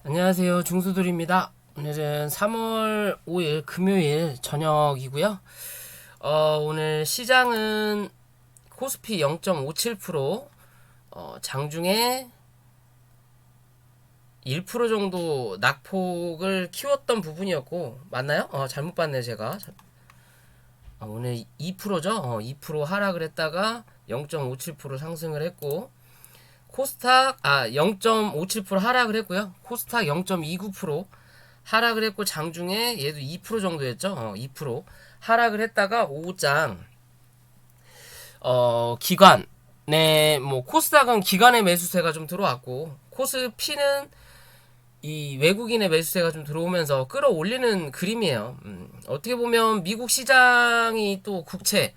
안녕하세요. 중수들입니다. 오늘은 3월 5일 금요일 저녁이고요. 오늘 시장은 코스피 0.57%, 장중에 1% 정도 낙폭을 키웠던 부분이었고, 맞나요? 잘못 봤네요, 제가. 오늘 2%죠? 2% 하락을 했다가 0.57% 상승을 했고, 코스닥 0.57% 하락을 했고요. 코스닥 0.29% 하락을 했고, 장중에 얘도 2% 정도였죠. 2% 하락을 했다가 오후장 기관의 뭐 코스닥은 기관의 매수세가 좀 들어왔고, 코스피는 이 외국인의 매수세가 좀 들어오면서 끌어올리는 그림이에요. 어떻게 보면 미국 시장이 또 국채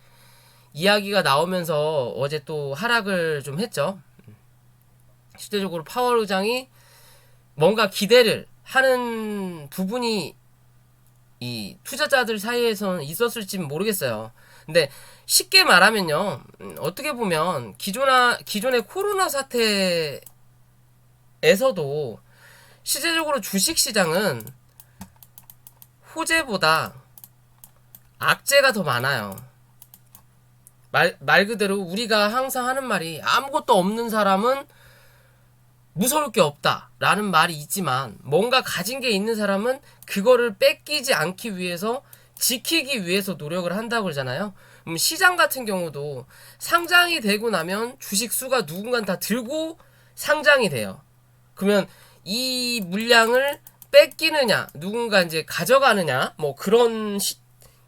이야기가 나오면서 어제 또 하락을 좀 했죠. 실제적으로 파월 의장이 뭔가 기대를 하는 부분이 이 투자자들 사이에서는 있었을지 모르겠어요. 근데 쉽게 말하면요, 어떻게 보면 기존의 코로나 사태에서도 실제적으로 주식시장은 호재보다 악재가 더 많아요. 말 그대로 우리가 항상 하는 말이, 아무것도 없는 사람은 무서울 게 없다 라는 말이 있지만, 뭔가 가진 게 있는 사람은 그거를 뺏기지 않기 위해서, 지키기 위해서 노력을 한다고 그러잖아요. 시장 같은 경우도 상장이 되고 나면 주식 수가 누군가 다 들고 상장이 돼요. 그러면 이 물량을 뺏기느냐, 누군가 이제 가져가느냐, 뭐 그런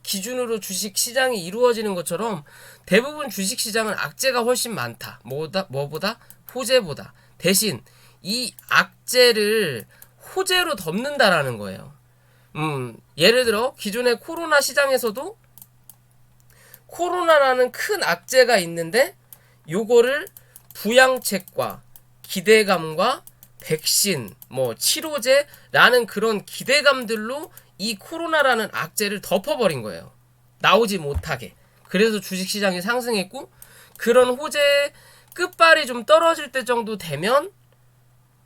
기준으로 주식 시장이 이루어지는 것처럼 대부분 주식 시장은 악재가 훨씬 많다. 뭐보다? 호재보다. 대신 이 악재를 호재로 덮는다라는 거예요. 예를 들어 기존의 코로나 시장에서도 코로나라는 큰 악재가 있는데, 요거를 부양책과 기대감과 백신, 뭐 치료제라는 그런 기대감들로 이 코로나라는 악재를 덮어버린 거예요. 나오지 못하게. 그래서 주식시장이 상승했고, 그런 호재 끝발이 좀 떨어질 때 정도 되면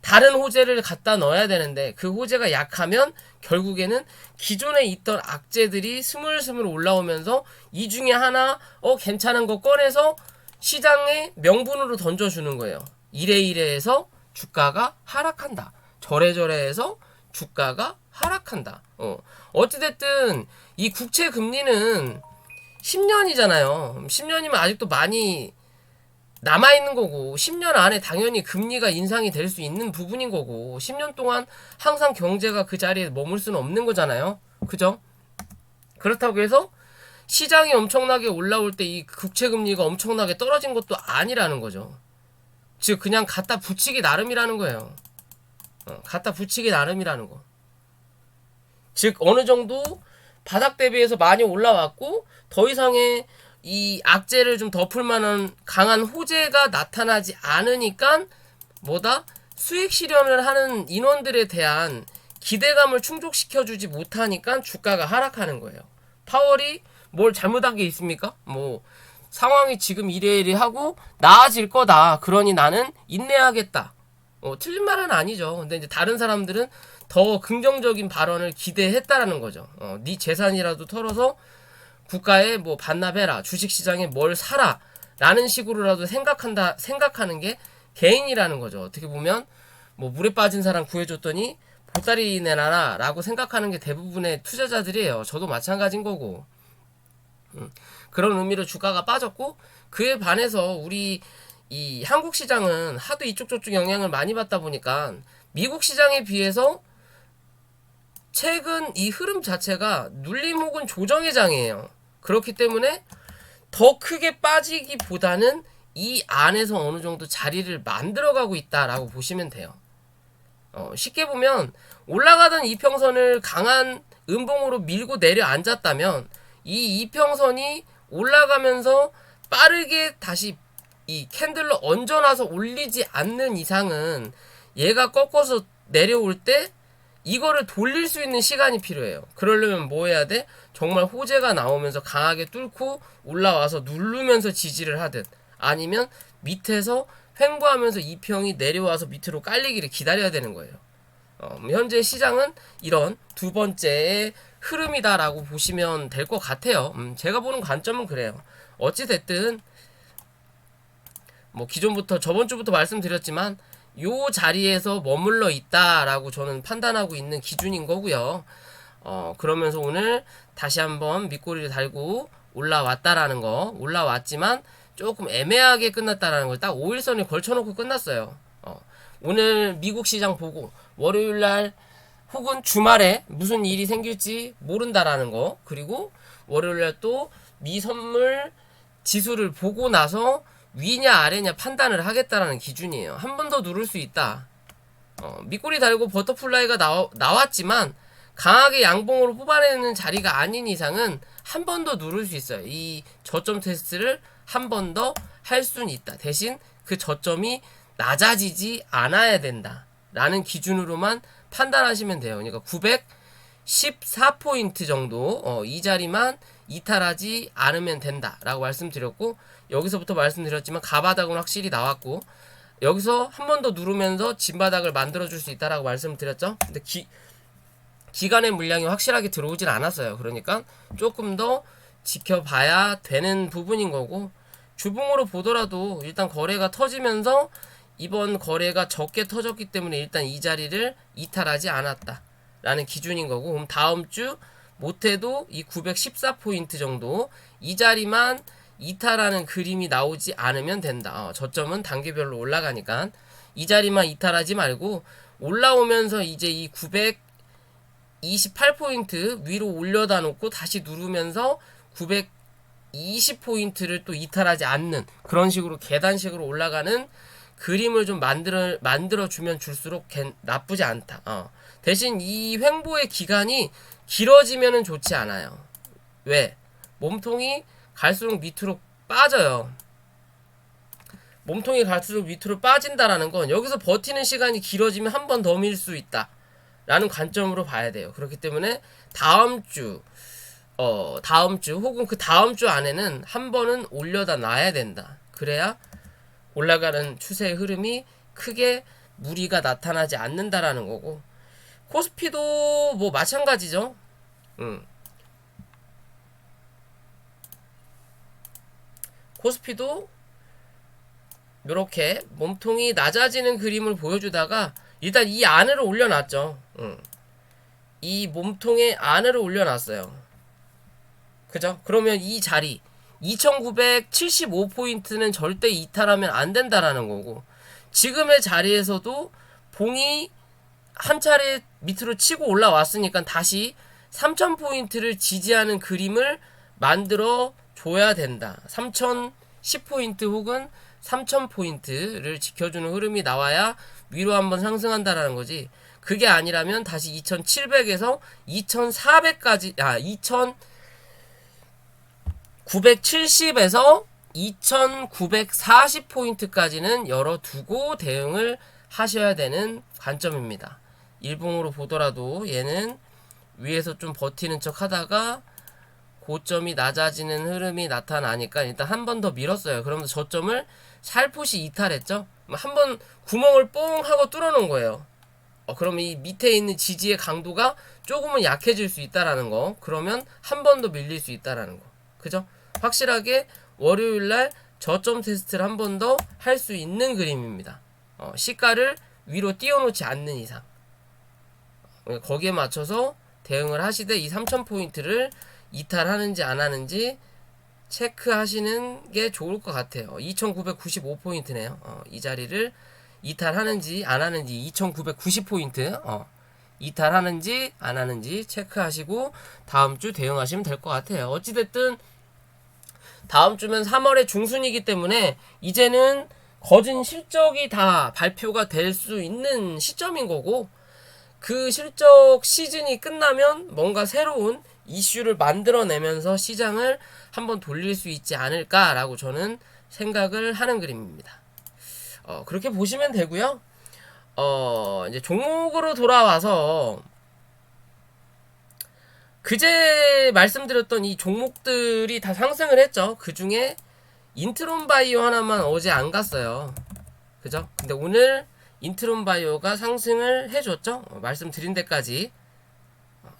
다른 호재를 갖다 넣어야 되는데, 그 호재가 약하면 결국에는 기존에 있던 악재들이 스물스물 올라오면서 이 중에 하나 괜찮은 거 꺼내서 시장에 명분으로 던져주는 거예요. 이래이래해서 주가가 하락한다. 저래저래해서 주가가 하락한다. 어찌됐든 이 국채 금리는 10년이잖아요. 10년이면 아직도 많이 남아있는 거고, 10년 안에 당연히 금리가 인상이 될 수 있는 부분인 거고, 10년 동안 항상 경제가 그 자리에 머물 수는 없는 거잖아요. 그죠? 그렇다고 해서 시장이 엄청나게 올라올 때 이 국채 금리가 엄청나게 떨어진 것도 아니라는 거죠. 즉 그냥 갖다 붙이기 나름이라는 거예요. 갖다 붙이기 나름이라는 거. 즉 어느 정도 바닥 대비해서 많이 올라왔고, 더 이상의 이 악재를 좀 덮을 만한 강한 호재가 나타나지 않으니까 수익 실현을 하는 인원들에 대한 기대감을 충족시켜주지 못하니까 주가가 하락하는 거예요. 파월이 뭘 잘못한 게 있습니까? 뭐 상황이 지금 이래이래 하고 나아질 거다, 그러니 나는 인내하겠다, 틀린 말은 아니죠. 근데 이제 다른 사람들은 더 긍정적인 발언을 기대했다라는 거죠. 네 재산이라도 털어서 국가에 뭐 반납해라, 주식시장에 뭘 사라 라는 식으로라도 생각하는 게 개인이라는 거죠. 어떻게 보면 뭐 물에 빠진 사람 구해줬더니 보따리 내놔라 라고 생각하는 게 대부분의 투자자들이에요. 저도 마찬가지인 거고. 그런 의미로 주가가 빠졌고, 그에 반해서 우리 이 한국 시장은 하도 이쪽 저쪽 영향을 많이 받다 보니까 미국 시장에 비해서 최근 이 흐름 자체가 눌림 혹은 조정의 장이에요. 그렇기 때문에 더 크게 빠지기보다는 이 안에서 어느 정도 자리를 만들어가고 있다라고 보시면 돼요. 쉽게 보면 올라가던 이평선을 강한 음봉으로 밀고 내려앉았다면, 이 이평선이 올라가면서 빠르게 다시 이 캔들로 얹어놔서 올리지 않는 이상은 얘가 꺾어서 내려올 때 이거를 돌릴 수 있는 시간이 필요해요. 그러려면 뭐 해야 돼? 정말 호재가 나오면서 강하게 뚫고 올라와서 누르면서 지지를 하든, 아니면 밑에서 횡보하면서 이평이 내려와서 밑으로 깔리기를 기다려야 되는 거예요. 현재 시장은 이런 두 번째의 흐름이다라고 보시면 될 것 같아요. 제가 보는 관점은 그래요. 어찌됐든 뭐 기존부터 저번 주부터 말씀드렸지만 요 자리에서 머물러 있다라고 저는 판단하고 있는 기준인 거고요. 그러면서 오늘 다시 한번 밑꼬리를 달고 올라왔다라는 거, 올라왔지만 조금 애매하게 끝났다라는 걸 딱 5일선에 걸쳐놓고 끝났어요. 오늘 미국 시장 보고 월요일날 혹은 주말에 무슨 일이 생길지 모른다라는 거, 그리고 월요일날 또 미 선물 지수를 보고 나서 위냐 아래냐 판단을 하겠다라는 기준이에요. 한 번 더 누를 수 있다. 밑꼬리 달고 버터플라이가 나왔지만 강하게 양봉으로 뽑아내는 자리가 아닌 이상은 한 번 더 누를 수 있어요. 이 저점 테스트를 한 번 더 할 수는 있다. 대신 그 저점이 낮아지지 않아야 된다 라는 기준으로만 판단하시면 돼요. 그러니까 914포인트 정도 이 자리만 이탈하지 않으면 된다 라고 말씀드렸고, 여기서부터 말씀드렸지만 가바닥은 확실히 나왔고, 여기서 한 번 더 누르면서 진바닥을 만들어 줄 수 있다라고 말씀드렸죠. 근데 기간의 물량이 확실하게 들어오진 않았어요. 그러니까 조금 더 지켜봐야 되는 부분인 거고, 주봉으로 보더라도 일단 거래가 터지면서 이번 거래가 적게 터졌기 때문에 일단 이 자리를 이탈하지 않았다 라는 기준인 거고, 그럼 다음 주 못해도 이 914포인트 정도 이 자리만 이탈하는 그림이 나오지 않으면 된다. 저점은 단계별로 올라가니까 이 자리만 이탈하지 말고 올라오면서 이제 이 928포인트 위로 올려다 놓고 다시 누르면서 920포인트를 또 이탈하지 않는 그런 식으로 계단식으로 올라가는 그림을 좀 만들어 주면 줄수록 나쁘지 않다. 대신 이 횡보의 기간이 길어지면은 좋지 않아요. 왜? 몸통이 갈수록 밑으로 빠져요. 몸통이 갈수록 밑으로 빠진다라는 건 여기서 버티는 시간이 길어지면 한 번 더 밀 수 있다 라는 관점으로 봐야 돼요. 그렇기 때문에 다음 주 혹은 그 다음 주 안에는 한 번은 올려다 놔야 된다. 그래야 올라가는 추세의 흐름이 크게 무리가 나타나지 않는다라는 거고, 코스피도 뭐 마찬가지죠. 코스피도 이렇게 몸통이 낮아지는 그림을 보여주다가 일단 이 안으로 올려놨죠. 이 몸통의 안으로 올려놨어요. 그죠? 그러면 이 자리 2975포인트는 절대 이탈하면 안 된다라는 거고, 지금의 자리에서도 봉이 한 차례 밑으로 치고 올라왔으니까 다시 3000포인트를 지지하는 그림을 만들어 줘야 된다. 3010포인트 혹은 3000포인트를 지켜주는 흐름이 나와야 위로 한번 상승한다라는 거지. 그게 아니라면 다시 2700에서 2400까지 2970에서 2940포인트까지는 열어두고 대응을 하셔야 되는 관점입니다. 일봉으로 보더라도 얘는 위에서 좀 버티는 척 하다가 고점이 낮아지는 흐름이 나타나니까 일단 한 번 더 밀었어요. 그러면서 저점을 살포시 이탈했죠. 한 번 구멍을 뽕 하고 뚫어놓은 거예요. 그러면 이 밑에 있는 지지의 강도가 조금은 약해질 수 있다라는 거. 그러면 한 번 더 밀릴 수 있다라는 거. 그죠? 확실하게 월요일날 저점 테스트를 한 번 더 할 수 있는 그림입니다. 시가를 위로 띄워놓지 않는 이상 거기에 맞춰서 대응을 하시되 이 3000포인트를 이탈하는지 안 하는지 체크하시는 게 좋을 것 같아요. 2995포인트네요. 이 자리를 이탈하는지 안 하는지 2990포인트 이탈하는지 안 하는지 체크하시고 다음 주 대응하시면 될 것 같아요. 어찌됐든 다음 주면 3월의 중순이기 때문에 이제는 거진 실적이 다 발표가 될 수 있는 시점인 거고, 그 실적 시즌이 끝나면 뭔가 새로운 이슈를 만들어내면서 시장을 한번 돌릴 수 있지 않을까라고 저는 생각을 하는 그림입니다. 그렇게 보시면 되고요. 이제 종목으로 돌아와서 그제 말씀드렸던 이 종목들이 다 상승을 했죠. 그 중에 인트론 바이오 하나만 어제 안 갔어요. 그죠? 근데 오늘 인트론바이오가 상승을 해줬죠. 말씀드린 데까지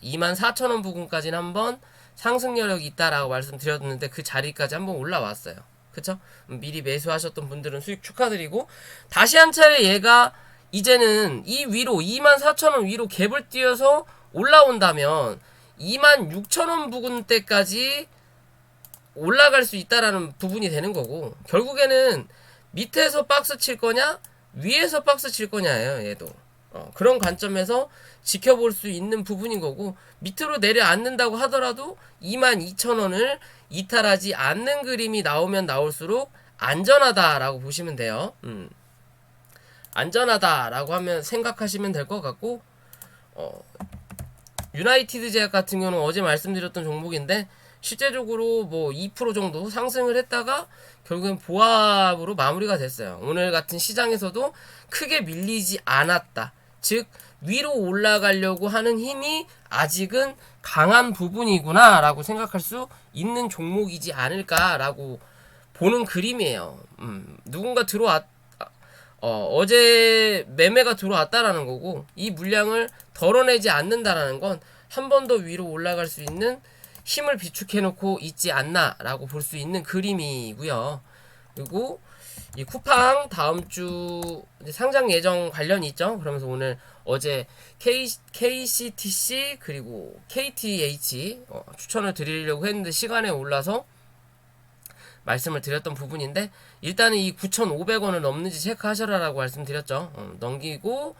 24,000원 부근까지는 한번 상승 여력이 있다라고 말씀드렸는데 그 자리까지 한번 올라왔어요. 그쵸? 미리 매수하셨던 분들은 수익 축하드리고, 다시 한 차례 얘가 이제는 이 위로 24,000원 위로 갭을 띄어서 올라온다면 26,000원 부근대까지 올라갈 수 있다라는 부분이 되는 거고, 결국에는 밑에서 박스 칠 거냐 위에서 박스 칠 거냐예요. 얘도 그런 관점에서 지켜볼 수 있는 부분인 거고, 밑으로 내려앉는다고 하더라도 22,000원을 이탈하지 않는 그림이 나오면 나올수록 안전하다라고 보시면 돼요. 안전하다라고 하면 생각하시면 될 것 같고, 유나이티드 제약 같은 경우는 어제 말씀드렸던 종목인데 실제적으로 뭐 2% 정도 상승을 했다가 결국엔 보합으로 마무리가 됐어요. 오늘 같은 시장에서도 크게 밀리지 않았다. 즉 위로 올라가려고 하는 힘이 아직은 강한 부분이구나 라고 생각할 수 있는 종목이지 않을까라고 보는 그림이에요. 누군가 어제 매매가 들어왔다라는 거고, 이 물량을 덜어내지 않는다라는 건 한 번 더 위로 올라갈 수 있는 힘을 비축해 놓고 있지 않나 라고 볼 수 있는 그림이고요. 그리고 이 쿠팡 다음 주 상장 예정 관련이 있죠. 그러면서 오늘 어제 KCTC 그리고 KTH 추천을 드리려고 했는데 시간에 올라서 말씀을 드렸던 부분인데, 일단은 이 9,500원을 넘는지 체크하셔라라고 말씀드렸죠. 넘기고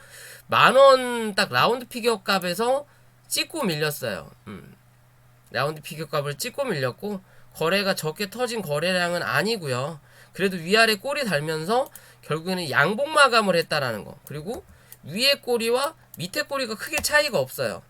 만원 딱 라운드 피겨 값에서 찍고 밀렸어요. 라운드 피겨 값을 찍고 밀렸고, 거래가 적게 터진 거래량은 아니고요. 그래도 위아래 꼬리 달면서 결국에는 양봉 마감을 했다라는 거. 그리고 위에 꼬리와 밑에 꼬리가 크게 차이가 없어요.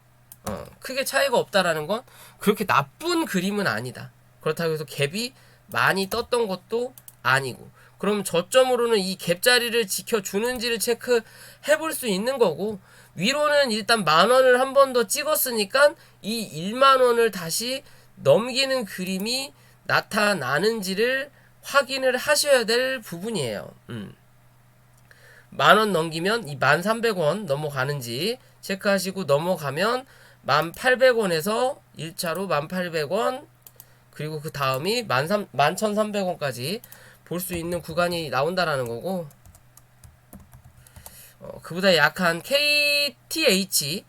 크게 차이가 없다라는 건 그렇게 나쁜 그림은 아니다. 그렇다고 해서 갭이 많이 떴던 것도 아니고, 그럼 저점으로는 이 갭 자리를 지켜주는지를 체크해 볼 수 있는 거고, 위로는 일단 만원을 한 번 더 찍었으니까 이 1만원을 다시 넘기는 그림이 나타나는지를 확인을 하셔야 될 부분이에요. 만원 넘기면 이 1,300원 넘어가는지 체크하시고, 넘어가면 1,800원에서 1차로 1,800원, 그리고 그 다음이 11,300원까지 볼 수 있는 구간이 나온다라는 거고, 그보다 약한 KTH라는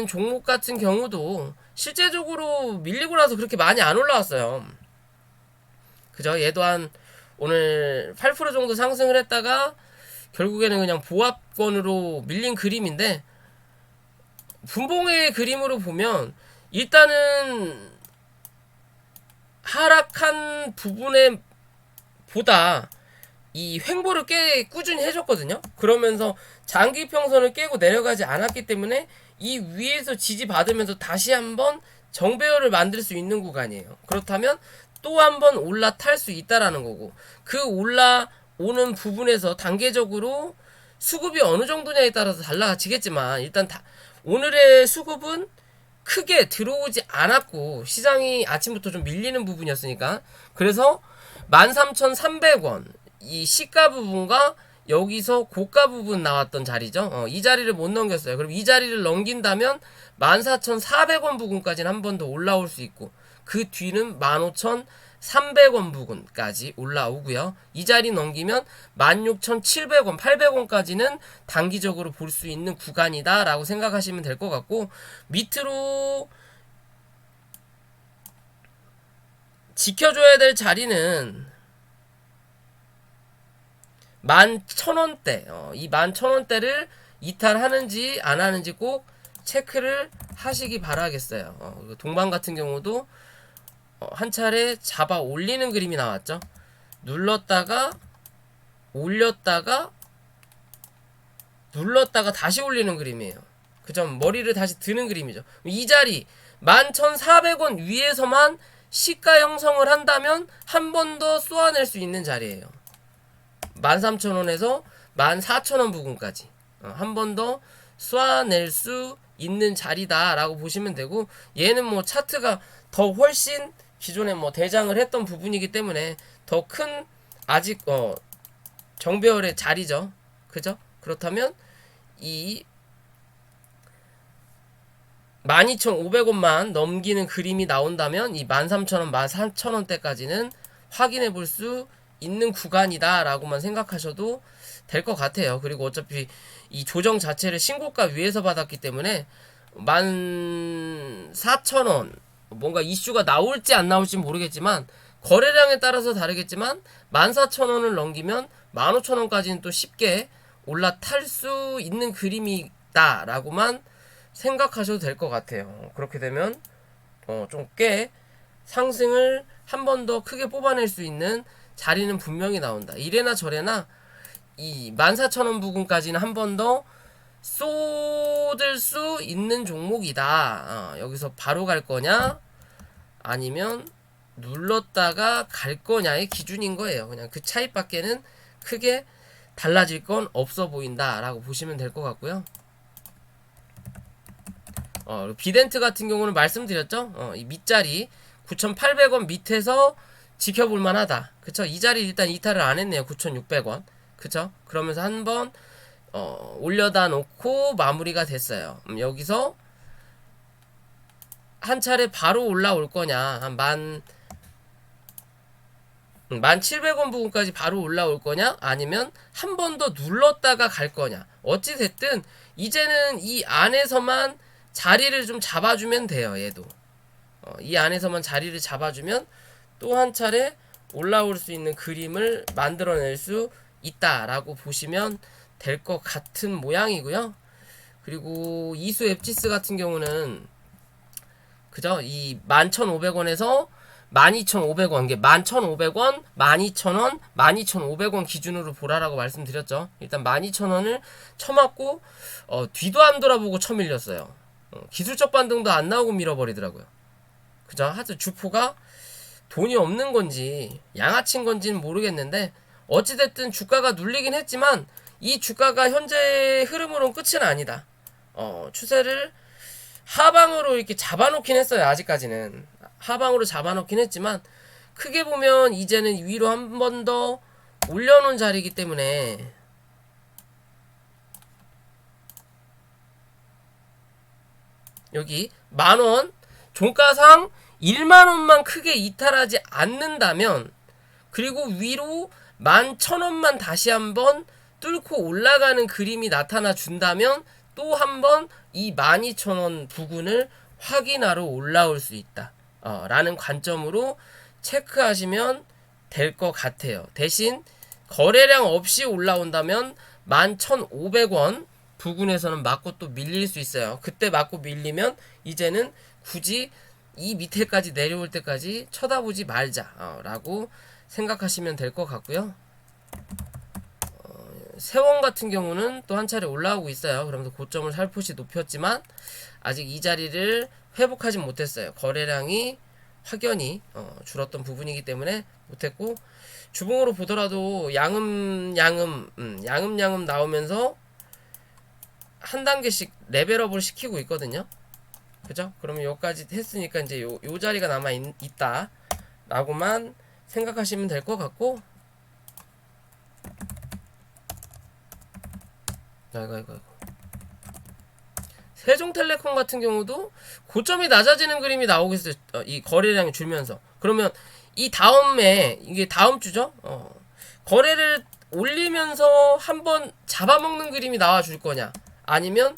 종목 같은 경우도 실제적으로 밀리고 나서 그렇게 많이 안 올라왔어요. 그죠? 얘도 한 오늘 8% 정도 상승을 했다가 결국에는 그냥 보합권으로 밀린 그림인데, 분봉의 그림으로 보면 일단은 하락한 부분에 보다 이 횡보를 꽤 꾸준히 해줬거든요. 그러면서 장기 평선을 깨고 내려가지 않았기 때문에 이 위에서 지지받으면서 다시 한번 정배열을 만들 수 있는 구간이에요. 그렇다면 또 한번 올라탈 수 있다라는 거고, 그 올라오는 부분에서 단계적으로 수급이 어느 정도냐에 따라서 달라지겠지만, 일단 오늘의 수급은 크게 들어오지 않았고 시장이 아침부터 좀 밀리는 부분이었으니까, 그래서 13,300원 이 시가 부분과 여기서 고가 부분 나왔던 자리죠. 이 자리를 못 넘겼어요. 그럼 이 자리를 넘긴다면 14,400원 부분까지는 한 번 더 올라올 수 있고, 그 뒤는 15,300원 부분까지 올라오고요. 이 자리 넘기면 16,700원, 800원까지는 단기적으로 볼 수 있는 구간이다 라고 생각하시면 될 것 같고, 밑으로 지켜줘야 될 자리는 11,000원대, 이 11,000원대를 이탈하는지 안 하는지 꼭 체크를 하시기 바라겠어요. 동방 같은 경우도 한 차례 잡아 올리는 그림이 나왔죠. 눌렀다가 올렸다가 눌렀다가 다시 올리는 그림이에요. 그죠? 머리를 다시 드는 그림이죠. 이 자리 11,400원 위에서만 시가 형성을 한다면 한 번 더 쏘아낼 수 있는 자리예요. 13,000원에서 14,000원 부근까지 한 번 더 쏘아낼 수 있는 자리다 라고 보시면 되고, 얘는 뭐 차트가 더 훨씬 기존에 뭐 대장을 했던 부분이기 때문에 더 큰 아직 정배열의 자리죠. 그죠? 그렇다면 이 12,500원만 넘기는 그림이 나온다면 이 13,000원, 14,000원대까지는 확인해 볼 수 있는 구간이다 라고만 생각하셔도 될 것 같아요. 그리고 어차피 이 조정 자체를 신고가 위에서 받았기 때문에 14,000원 뭔가 이슈가 나올지 안 나올지 모르겠지만 거래량에 따라서 다르겠지만 14,000원을 넘기면 15,000원까지는 또 쉽게 올라탈 수 있는 그림이다 라고만 생각하셔도 될 것 같아요. 그렇게 되면 좀 꽤 상승을 한 번 더 크게 뽑아낼 수 있는 자리는 분명히 나온다. 이래나 저래나 이 14,000원 부근까지는 한 번 더 쏟을 수 있는 종목이다. 여기서 바로 갈 거냐 아니면 눌렀다가 갈 거냐의 기준인 거예요. 그냥 그 차이밖에는 크게 달라질 건 없어 보인다 라고 보시면 될 것 같고요. 비덴트 같은 경우는 말씀드렸죠. 이 밑자리 9,800원 밑에서 지켜볼 만하다. 그쵸? 이 자리 일단 이탈을 안 했네요. 9,600원. 그쵸? 그러면서 한번 올려다 놓고 마무리가 됐어요. 여기서 한 차례 바로 올라올 거냐, 한 1,700원 부분까지 바로 올라올 거냐, 아니면 한 번 더 눌렀다가 갈 거냐. 어찌됐든 이제는 이 안에서만 자리를 좀 잡아주면 돼요. 얘도 이 안에서만 자리를 잡아주면 또 한 차례 올라올 수 있는 그림을 만들어낼 수 있다라고 보시면 될 것 같은 모양이고요. 그리고 이수 앱지스 같은 경우는 그죠? 이 11,500원에서 12,500원, 이게 11,500원, 12,000원, 12,500원 기준으로 보라라고 말씀드렸죠. 일단 12,000원을 쳐맞고 뒤도 안 돌아보고 쳐밀렸어요. 기술적 반등도 안 나오고 밀어버리더라고요. 그죠? 하여튼 주포가 돈이 없는 건지 양아치인 건지는 모르겠는데 어찌됐든 주가가 눌리긴 했지만 이 주가가 현재 흐름으로는 끝은 아니다. 추세를 하방으로 이렇게 잡아놓긴 했어요. 아직까지는 하방으로 잡아놓긴 했지만 크게 보면 이제는 위로 한 번 더 올려놓은 자리이기 때문에 여기 만원 종가상 1만원만 크게 이탈하지 않는다면 그리고 위로 11,000원만 다시 한번 뚫고 올라가는 그림이 나타나 준다면 또 한번 이 12,000원 부근을 확인하러 올라올 수 있다 라는 관점으로 체크하시면 될 것 같아요. 대신 거래량 없이 올라온다면 11,500원 부근에서는 맞고 또 밀릴 수 있어요. 그때 맞고 밀리면 이제는 굳이 이 밑에까지 내려올 때까지 쳐다보지 말자 라고 생각하시면 될 것 같고요. 세원 같은 경우는 또 한 차례 올라오고 있어요. 그러면서 고점을 살포시 높였지만 아직 이 자리를 회복하지 못했어요. 거래량이 확연히 줄었던 부분이기 때문에 못했고, 주봉으로 보더라도 양음 나오면서 한 단계씩 레벨업을 시키고 있거든요. 그죠? 그러면 여기까지 했으니까 이제 요 자리가 남아 있다 라고만 생각하시면 될 것 같고, 이거. 세종텔레콤 같은 경우도 고점이 낮아지는 그림이 나오겠어요. 이 거래량이 줄면서. 그러면 이 다음에 이게 다음 주죠. 거래를 올리면서 한번 잡아먹는 그림이 나와줄 거냐, 아니면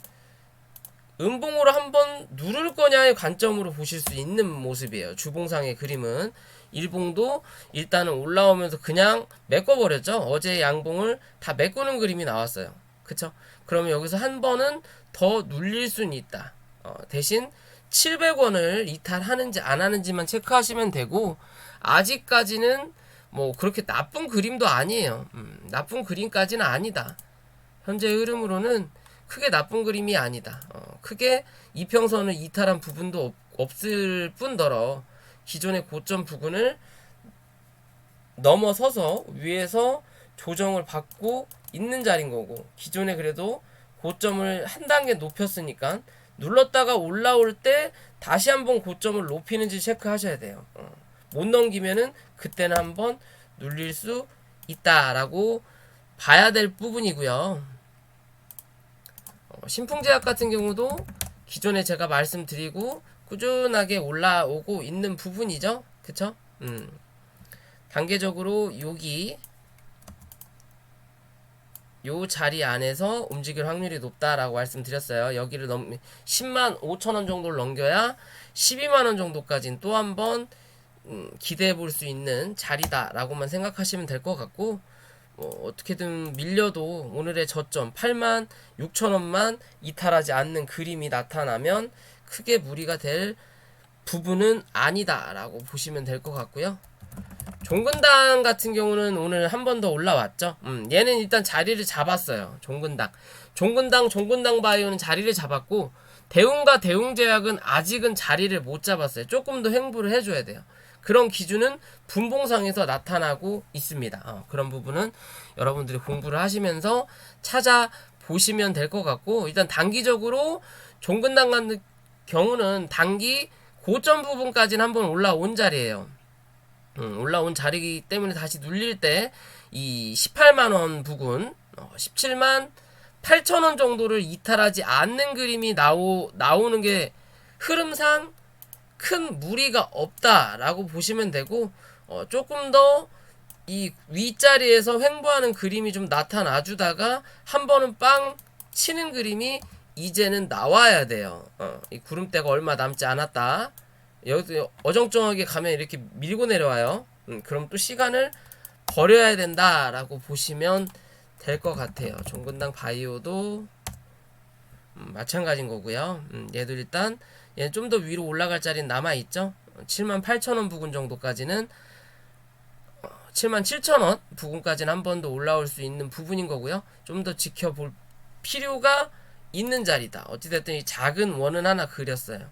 음봉으로 한번 누를 거냐의 관점으로 보실 수 있는 모습이에요. 주봉상의 그림은 일봉도 일단은 올라오면서 그냥 메꿔버렸죠. 어제 양봉을 다 메꾸는 그림이 나왔어요. 그쵸? 그러면 여기서 한 번은 더 눌릴 수는 있다. 대신 700원을 이탈하는지 안 하는지만 체크하시면 되고, 아직까지는 뭐 그렇게 나쁜 그림도 아니에요. 나쁜 그림까지는 아니다. 현재 흐름으로는 크게 나쁜 그림이 아니다. 크게 이평선을 이탈한 부분도 없을 뿐더러 기존의 고점 부근을 넘어서서 위에서 조정을 받고 있는 자리인 거고, 기존에 그래도 고점을 한 단계 높였으니까 눌렀다가 올라올 때 다시 한번 고점을 높이는지 체크하셔야 돼요. 못 넘기면은 그때는 한번 눌릴 수 있다라고 봐야 될 부분이고요. 신풍제약 같은 경우도 기존에 제가 말씀드리고 꾸준하게 올라오고 있는 부분이죠. 그쵸? 단계적으로 여기 요 자리 안에서 움직일 확률이 높다라고 말씀드렸어요. 여기를 10만 5천원 정도를 넘겨야 12만원 정도까지는 또 한번 기대해 볼 수 있는 자리다 라고만 생각하시면 될 것 같고, 어떻게든 밀려도 오늘의 저점 8만 6천원만 이탈하지 않는 그림이 나타나면 크게 무리가 될 부분은 아니다 라고 보시면 될 것 같고요. 종근당 같은 경우는 오늘 한 번 더 올라왔죠. 얘는 일단 자리를 잡았어요. 종근당 바이오는 자리를 잡았고, 대웅과 대웅제약은 아직은 자리를 못 잡았어요. 조금 더 횡보를 해줘야 돼요. 그런 기준은 분봉상에서 나타나고 있습니다. 그런 부분은 여러분들이 공부를 하시면서 찾아보시면 될 것 같고, 일단 단기적으로 종근당 같은 경우는 단기 고점 부분까지는 한번 올라온 자리예요. 올라온 자리이기 때문에 다시 눌릴 때 이 18만원 부근 17만 8천원 정도를 이탈하지 않는 그림이 나오는 게 흐름상 큰 무리가 없다라고 보시면 되고, 조금 더 이 윗자리에서 횡보하는 그림이 좀 나타나 주다가 한 번은 빵 치는 그림이 이제는 나와야 돼요. 이 구름대가 얼마 남지 않았다. 여기 어정쩡하게 가면 이렇게 밀고 내려와요. 그럼 또 시간을 버려야 된다라고 보시면 될 것 같아요. 종근당 바이오도 마찬가지인 거고요. 얘도 일단 얘는 좀 더 위로 올라갈 자리는 남아있죠. 7만 8천원 부근 정도까지는 7만 7천원 부근까지는 한 번 더 올라올 수 있는 부분인 거고요. 좀 더 지켜볼 필요가 있는 자리다. 어찌됐든 이 작은 원은 하나 그렸어요.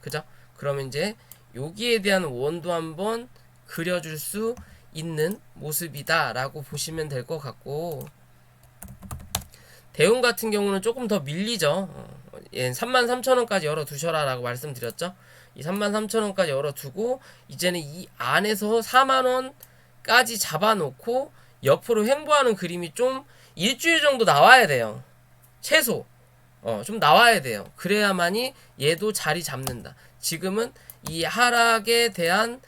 그죠? 그러면 이제 여기에 대한 원도 한번 그려줄 수 있는 모습이다 라고 보시면 될 것 같고, 대웅 같은 경우는 조금 더 밀리죠. 얘는 33,000원까지 열어두셔라 라고 말씀드렸죠. 이 33,000원까지 열어두고 이제는 이 안에서 4만원까지 잡아놓고 옆으로 횡보하는 그림이 좀 일주일 정도 나와야 돼요. 최소 좀 나와야 돼요. 그래야만이 얘도 자리 잡는다. 지금은 이 하락에 대한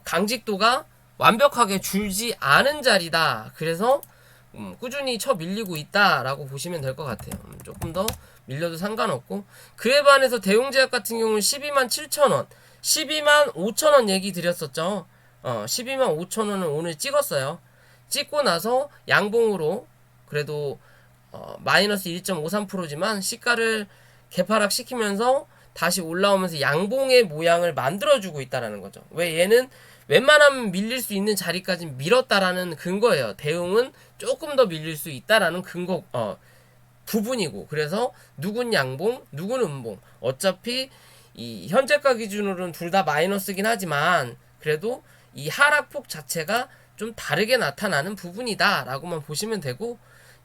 강직도가 완벽하게 줄지 않은 자리다. 그래서 꾸준히 쳐 밀리고 있다라고 보시면 될 것 같아요. 조금 더 밀려도 상관없고, 그에 반해서 대웅제약 같은 경우는 12만 7천원 12만 5천원 얘기 드렸었죠. 12만 5천원을 오늘 찍었어요. 찍고 나서 양봉으로 그래도 마이너스 1.53%지만 시가를 개파락 시키면서 다시 올라오면서 양봉의 모양을 만들어주고 있다라는 거죠. 왜 얘는 웬만하면 밀릴 수 있는 자리까지 밀었다라는 근거예요. 대웅은 조금 더 밀릴 수 있다라는 근거 부분이고, 그래서 누군 양봉, 누군 음봉. 어차피 이 현재가 기준으로는 둘 다 마이너스긴 하지만 그래도 이 하락폭 자체가 좀 다르게 나타나는 부분이다라고만 보시면 되고,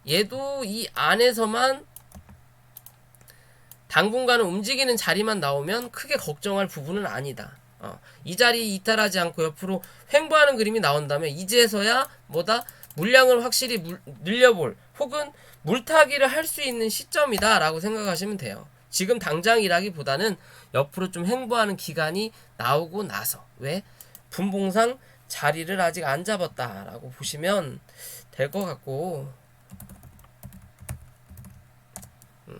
얘도 이 안에서만 당분간은 움직이는 자리만 나오면 크게 걱정할 부분은 아니다. 이 자리 이탈하지 않고 옆으로 횡보하는 그림이 나온다면 이제서야 뭐다 물량을 확실히 늘려볼 혹은 물타기를 할 수 있는 시점이다 라고 생각하시면 돼요. 지금 당장이라기보다는 옆으로 좀 횡보하는 기간이 나오고 나서, 왜? 분봉상 자리를 아직 안 잡았다 라고 보시면 될 것 같고,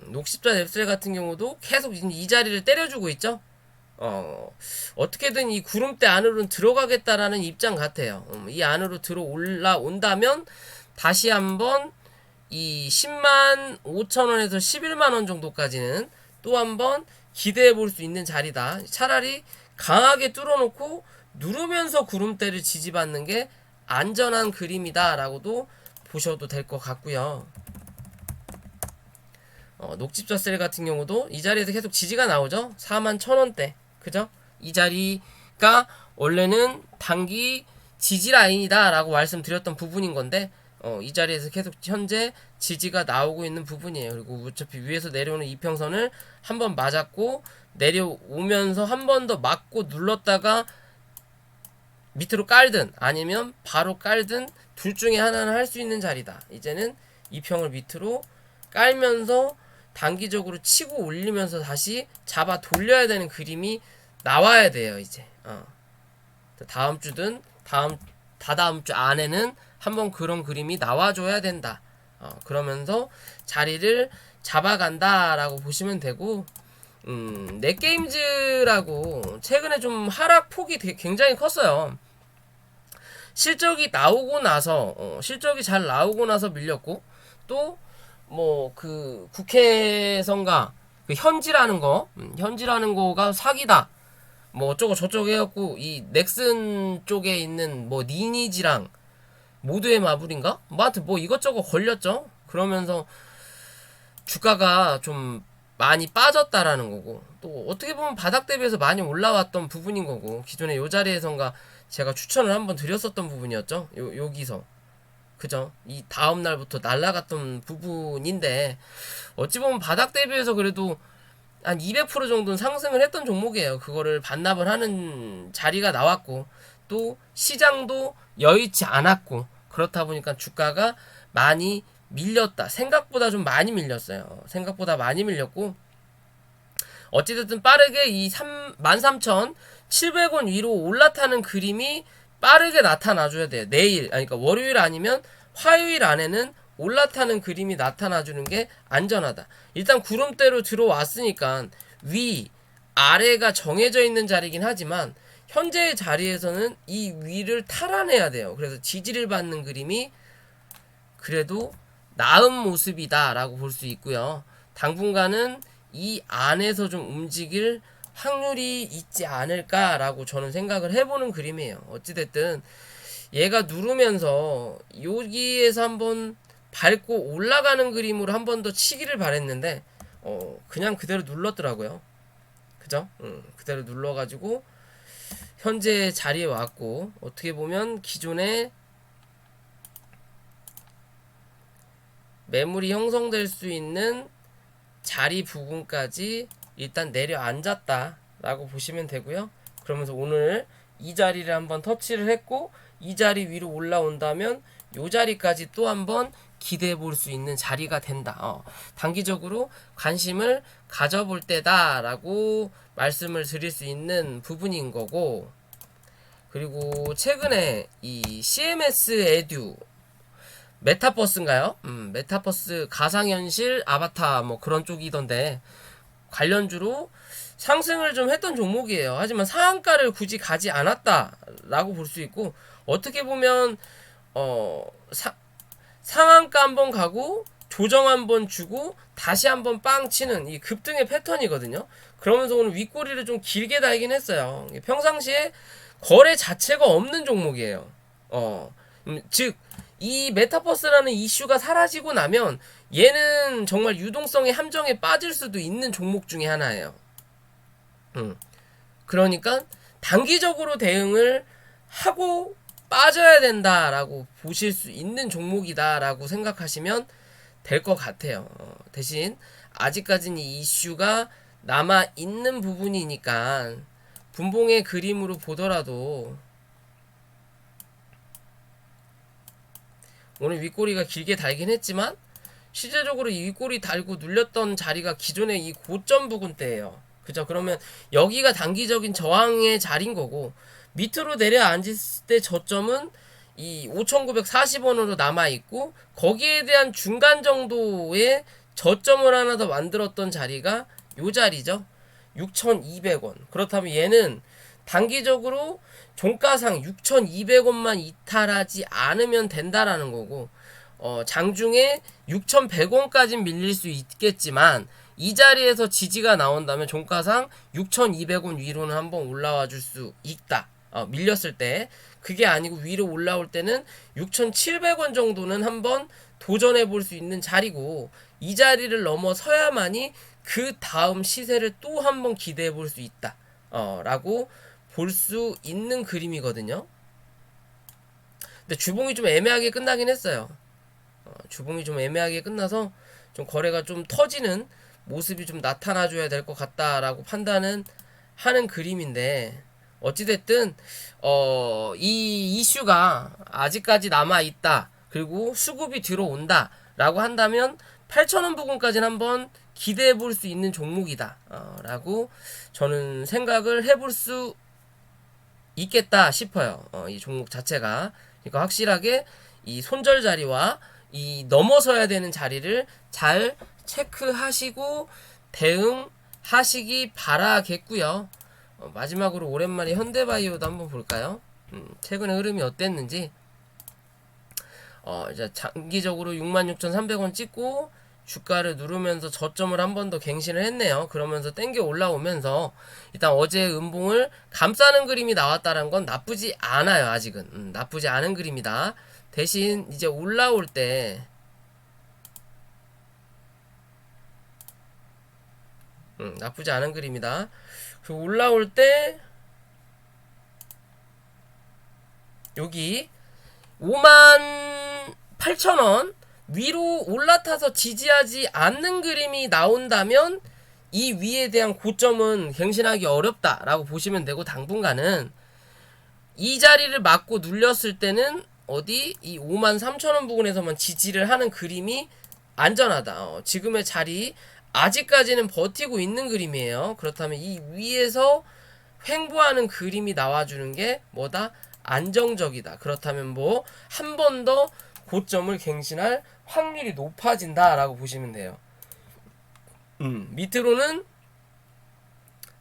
녹십자 넵셀 같은 경우도 계속 이 자리를 때려주고 있죠. 어떻게든 이 구름대 안으로는 들어가겠다라는 입장 같아요. 이 안으로 들어 올라온다면 다시 한번 이 10만 5천원에서 11만원 정도까지는 또 한번 기대해 볼 수 있는 자리다. 차라리 강하게 뚫어놓고 누르면서 구름대를 지지받는 게 안전한 그림이다 라고도 보셔도 될 것 같고요. 녹집자셀 같은 경우도 이 자리에서 계속 지지가 나오죠. 4만 1,000원대. 그죠? 이 자리가 원래는 단기 지지 라인이다 라고 말씀드렸던 부분인 건데, 이 자리에서 계속 현재 지지가 나오고 있는 부분이에요. 그리고 어차피 위에서 내려오는 이평선을 한번 맞았고 내려오면서 한 번 더 맞고 눌렀다가 밑으로 깔든 아니면 바로 깔든 둘 중에 하나는 할 수 있는 자리다. 이제는 2평을 밑으로 깔면서 단기적으로 치고 올리면서 다시 잡아 돌려야 되는 그림이 나와야 돼요. 이제 다음 주든 다다음 주 안에는 한번 그런 그림이 나와줘야 된다. 그러면서 자리를 잡아간다라고 보시면 되고, 넷게임즈라고 최근에 좀 하락폭이 굉장히 컸어요. 실적이 나오고 나서 실적이 잘 나오고 나서 밀렸고, 또 뭐 그 국회 선거 그 현지라는 거가 사기다 뭐 어쩌고 저쩌고 해갖고 이 넥슨 쪽에 있는 뭐 니니지랑 모두의 마블인가 뭐 하여튼 뭐 이것저것 걸렸죠. 그러면서 주가가 좀 많이 빠졌다라는 거고, 또 어떻게 보면 바닥 대비해서 많이 올라왔던 부분인 거고, 기존에 요 자리에선가 제가 추천을 한번 드렸었던 부분이었죠. 여기서 그죠? 이 다음 날부터 날라갔던 부분인데, 어찌 보면 바닥 대비해서 그래도 한 200% 정도는 상승을 했던 종목이에요. 그거를 반납을 하는 자리가 나왔고, 또 시장도 여의치 않았고, 그렇다 보니까 주가가 많이 밀렸다. 생각보다 좀 많이 밀렸어요. 생각보다 많이 밀렸고, 어찌됐든 빠르게 이 13,700원 위로 올라타는 그림이 빠르게 나타나줘야 돼요. 내일, 그러니까 월요일 아니면 화요일 안에는 올라타는 그림이 나타나주는 게 안전하다. 일단 구름대로 들어왔으니까 위, 아래가 정해져 있는 자리긴 하지만 현재의 자리에서는 이 위를 탈환해야 돼요. 그래서 지지를 받는 그림이 그래도 나은 모습이다 라고 볼 수 있고요. 당분간은 이 안에서 좀 움직일 확률이 있지 않을까라고 저는 생각을 해보는 그림이에요. 어찌됐든 얘가 누르면서 여기에서 한번 밟고 올라가는 그림으로 한 번 더 치기를 바랬는데 그냥 그대로 눌렀더라고요. 그죠? 그대로 눌러가지고 현재 자리에 왔고, 어떻게 보면 기존에 매물이 형성될 수 있는 자리 부분까지 일단 내려앉았다 라고 보시면 되고요. 그러면서 오늘 이 자리를 한번 터치를 했고, 이 자리 위로 올라온다면 이 자리까지 또 한번 기대해 볼 수 있는 자리가 된다. 단기적으로 관심을 가져볼 때다 라고 말씀을 드릴 수 있는 부분인 거고, 그리고 최근에 이 CMS 에듀 메타버스인가요? 메타버스 가상현실 아바타 뭐 그런 쪽이던데, 관련주로 상승을 좀 했던 종목이에요. 하지만 상한가를 굳이 가지 않았다라고 볼 수 있고, 어떻게 보면 상한가 한번 가고 조정 한번 주고 다시 한번 빵 치는 이 급등의 패턴이거든요. 그러면서 오늘 윗꼬리를 좀 길게 달긴 했어요. 평상시에 거래 자체가 없는 종목이에요. 즉 이 메타버스라는 이슈가 사라지고 나면 얘는 정말 유동성의 함정에 빠질 수도 있는 종목 중에 하나예요. 그러니까 단기적으로 대응을 하고 빠져야 된다라고 보실 수 있는 종목이다라고 생각하시면 될 것 같아요. 대신 아직까지는 이 이슈가 남아 있는 부분이니까 분봉의 그림으로 보더라도 오늘 윗꼬리가 길게 달긴 했지만 실제적으로 이 윗꼬리 달고 눌렸던 자리가 기존의 이 고점 부근대예요. 그죠? 그러면 여기가 단기적인 저항의 자리인 거고, 밑으로 내려앉을 때 저점은 이 5,940원으로 남아있고, 거기에 대한 중간 정도의 저점을 하나 더 만들었던 자리가 요 자리죠. 6,200원. 그렇다면 얘는 단기적으로 종가상 6,200원만 이탈하지 않으면 된다라는 거고, 장중에 6,100원까지 밀릴 수 있겠지만 이 자리에서 지지가 나온다면 종가상 6,200원 위로는 한번 올라와 줄 수 있다. 밀렸을 때. 그게 아니고 위로 올라올 때는 6,700원 정도는 한번 도전해 볼 수 있는 자리고, 이 자리를 넘어서야만이 그 다음 시세를 또 한번 기대해 볼 수 있다. 라고 볼 수 있는 그림이거든요. 근데 주봉이 좀 애매하게 끝나긴 했어요. 주봉이 좀 애매하게 끝나서 좀 거래가 좀 터지는 모습이 좀 나타나줘야 될 것 같다라고 판단은 하는 그림인데, 어찌됐든 이 이슈가 아직까지 남아있다, 그리고 수급이 들어온다 라고 한다면 8,000원 부근까지는 한번 기대해 볼 수 있는 종목이다 라고 저는 생각을 해볼 수 있겠다 싶어요. 이 종목 자체가. 그러니까 확실하게 이 손절 자리와 이 넘어서야 되는 자리를 잘 체크하시고 대응하시기 바라겠고요. 마지막으로 오랜만에 현대바이오도 한번 볼까요? 최근에 흐름이 어땠는지. 이제 장기적으로 66,300원 찍고 주가를 누르면서 저점을 한 번 더 갱신을 했네요. 그러면서 땡겨 올라오면서 일단 어제 음봉을 감싸는 그림이 나왔다는 건 나쁘지 않아요. 아직은 나쁘지 않은 그림이다. 대신 이제 올라올 때 나쁘지 않은 그림이다. 그 올라올 때 여기 58,000원 위로 올라타서 지지하지 않는 그림이 나온다면 이 위에 대한 고점은 갱신하기 어렵다라고 보시면 되고, 당분간은 이 자리를 맞고 눌렸을 때는 어디 이 53,000원 부근에서만 지지를 하는 그림이 안전하다. 지금의 자리 아직까지는 버티고 있는 그림이에요. 그렇다면 이 위에서 횡보하는 그림이 나와주는 게 뭐다? 안정적이다. 그렇다면 뭐 한 번 더 고점을 갱신할 확률이 높아진다라고 보시면 돼요. 밑으로는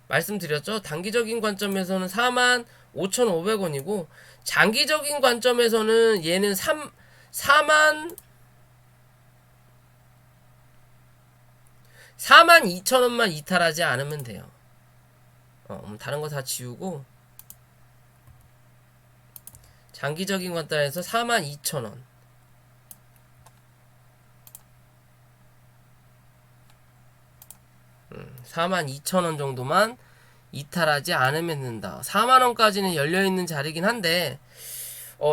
말씀드렸죠. 단기적인 관점에서는 45,500원이고 장기적인 관점에서는 얘는 42,000원만 이탈하지 않으면 돼요. 다른 거 다 지우고 장기적인 관점에서 42,000원. 42,000원 정도만 이탈하지 않으면 된다. 4만원까지는 열려있는 자리긴 한데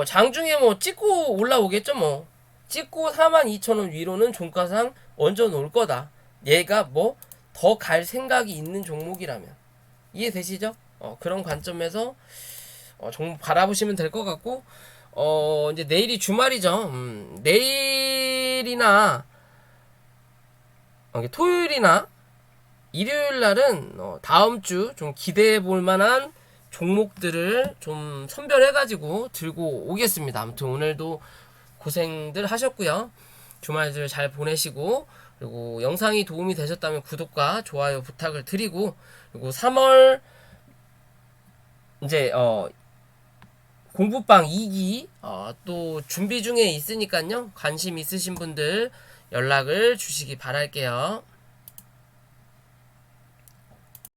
장중에 뭐 찍고 올라오겠죠. 뭐 찍고 42,000원 위로는 종가상 얹어 놓을 거다. 얘가 뭐 더 갈 생각이 있는 종목이라면. 이해되시죠? 그런 관점에서 종목 바라보시면 될 것 같고, 이제 내일이 주말이죠. 내일이나 토요일이나 일요일 날은 다음 주 좀 기대해 볼 만한 종목들을 좀 선별해 가지고 들고 오겠습니다. 아무튼 오늘도 고생들 하셨고요. 주말들 잘 보내시고, 그리고 영상이 도움이 되셨다면 구독과 좋아요 부탁을 드리고, 그리고 3월 이제 공부방 2기 또 준비 중에 있으니까요. 관심 있으신 분들 연락을 주시기 바랄게요.